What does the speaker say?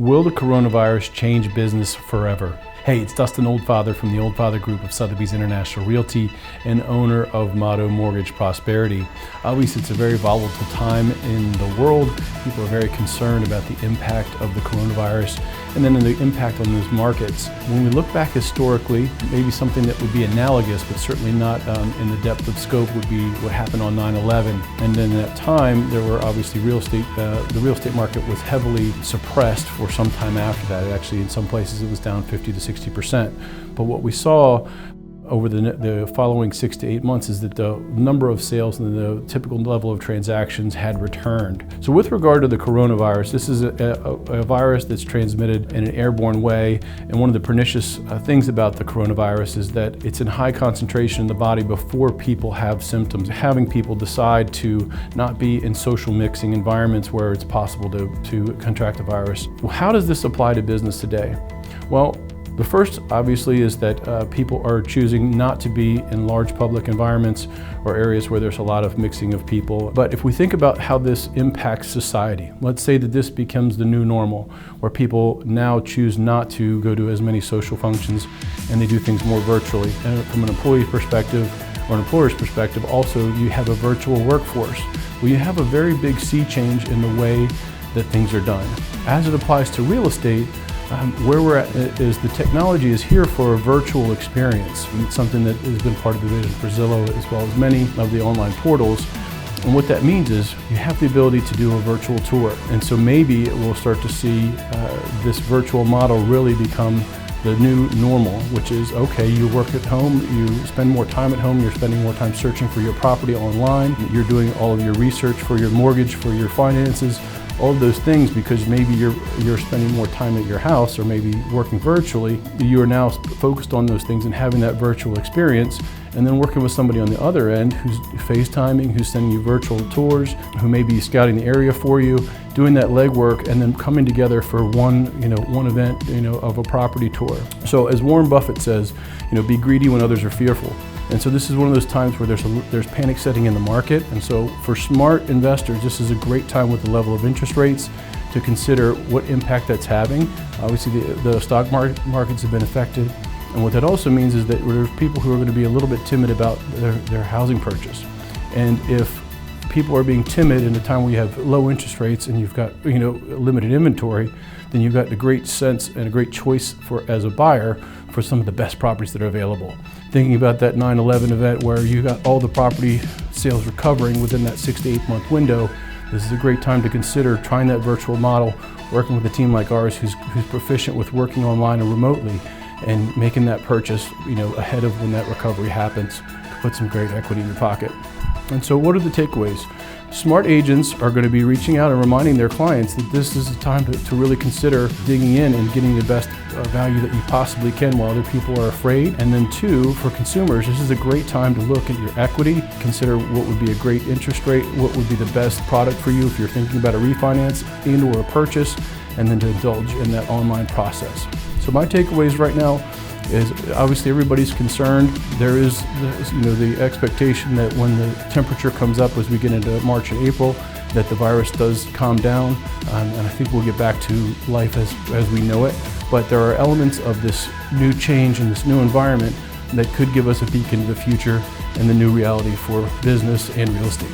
Will the coronavirus change business forever? Hey, it's Dustin Oldfather from the Oldfather Group of Sotheby's International Realty and owner of Motto Mortgage Prosperity. Obviously, it's a very volatile time in the world. People are very concerned about the impact of the coronavirus and then the impact on those markets. When we look back historically, maybe something that would be analogous, but certainly not in the depth of scope, would be what happened on 9/11. And then at that time, there were obviously the real estate market was heavily suppressed for some time after that. Actually, in some places, it was down 50 to 60%. But what we saw over the following 6 to 8 months is that the number of sales and the typical level of transactions had returned. So with regard to the coronavirus, this is a virus that's transmitted in an airborne way, and one of the pernicious things about the coronavirus is that it's in high concentration in the body before people have symptoms. Having people decide to not be in social mixing environments where it's possible to contract the virus. Well, how does this apply to business today? Well, the first, obviously, is that people are choosing not to be in large public environments or areas where there's a lot of mixing of people. But if we think about how this impacts society, let's say that this becomes the new normal, where people now choose not to go to as many social functions and they do things more virtually. And from an employee perspective or an employer's perspective, also you have a virtual workforce. Well, you have a very big sea change in the way that things are done. As it applies to real estate, where we're at is the technology is here for a virtual experience. And it's something that has been part of the vision for Zillow as well as many of the online portals. And what that means is you have the ability to do a virtual tour. And so maybe we'll start to see this virtual model really become the new normal, which is, okay, you work at home, you spend more time at home, you're spending more time searching for your property online, you're doing all of your research for your mortgage, for your finances, all of those things, because maybe you're spending more time at your house or maybe working virtually. You are now focused on those things and having that virtual experience, and then working with somebody on the other end who's FaceTiming, who's sending you virtual tours, who may be scouting the area for you, doing that legwork, and then coming together for one event, of a property tour. So as Warren Buffett says, be greedy when others are fearful. And so this is one of those times where there's panic setting in the market. And so for smart investors, this is a great time with the level of interest rates to consider what impact that's having. Obviously, the stock markets have been affected. And what that also means is that there's people who are going to be a little bit timid about their housing purchase. And if people are being timid in a time where you have low interest rates and you've got limited inventory, then you've got a great sense and a great choice as a buyer for some of the best properties that are available. Thinking about that 9/11 event where you got all the property sales recovering within that 6 to 8 month window, this is a great time to consider trying that virtual model, working with a team like ours who's proficient with working online and remotely, and making that purchase ahead of when that recovery happens to put some great equity in your pocket. And so what are the takeaways? Smart agents are going to be reaching out and reminding their clients that this is a time to really consider digging in and getting the best value that you possibly can while other people are afraid. And then two, for consumers, this is a great time to look at your equity, consider what would be a great interest rate, what would be the best product for you if you're thinking about a refinance and or a purchase, and then to indulge in that online process. So my takeaways right now is obviously everybody's concerned. There is the expectation that when the temperature comes up as we get into March and April, that the virus does calm down, and I think we'll get back to life as we know it. But there are elements of this new change and this new environment that could give us a peek into the future and the new reality for business and real estate.